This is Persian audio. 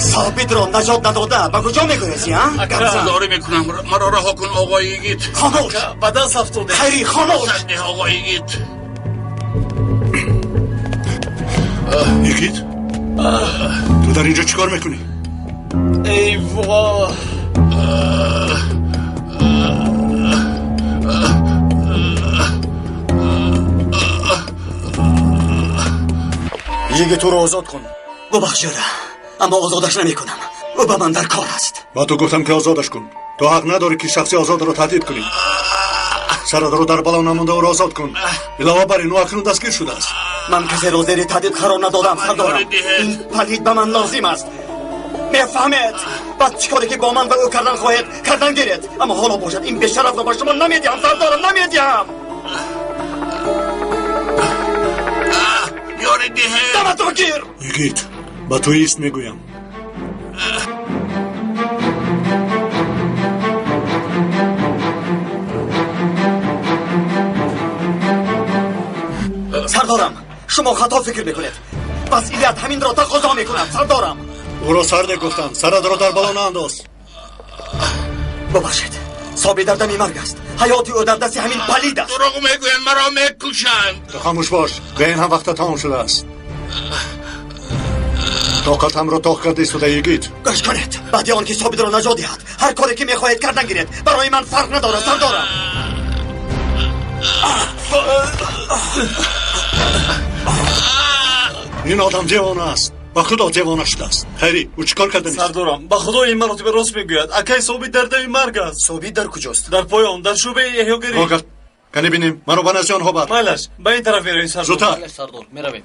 ثابت رو نجات نداده به کجا میگویی ها؟ گزاری میکنم مرا رها کن آقای یگیت. خاموش. به دست افتاده. خیری خاموش. زنده آقای یگیت. یگیت تو در اینجا چیکار میکنی؟ ای وا یکی تو رو آزاد کن. ببخشید اما آزادش نمی کنم. او به من در کار است. با تو گفتم که آزادش کن. تو حق نداری که شخصی آزاد رو تهدید کنی. سرت رو در بالا نمونده او را آزاد کن. علاوه بر این او اکنون دستگیر شده است. من کسی رو زیر تهدید قرار ندادم سردارم. این پلید به من لازم است. میفهمید؟ بعد چیکاری که با من و او کردن خواهید کردن گیرید. اما حالا باشد این بی‌شرف رو با شما نمیدیم سردارم نمیدیم. یاری دیه دمت رو گیر. یگیت با تو ایست میگویم. سردارم شما خطا فکر میکنید. مسئولیت همین را تقاضا میکند سردارم. او را سرده گفتم. سرت رو در بالا نانداز. ببخشید صابی در دمی مرگ است. حیاتی او در دست همین پلید است. دروغ میگوین مرا میکشند. تو خاموش باش. به این هم وقت تمام شده است. طاقتم رو تاق کرده ایستاده یگیت. گوش کنید. بعد آن که صابی را نجات دهد هر کاری که میخواهید کردن گیرید. برای من فرق نداره سردارم. این آدم جوان است. با خدا جوان شده است. خیری او چیکار کرده نیست؟ سردارم به خدا این مراتب راست میگوید. اکای صوبی در دمی مرگ است. صوبی در کجاست؟ در پایان در شعبه احیاگری. واقعا کنی بینیم منو به نزد آنها بر. مالش به این طرف میرویم سردار. زودتر. سردار میرویم.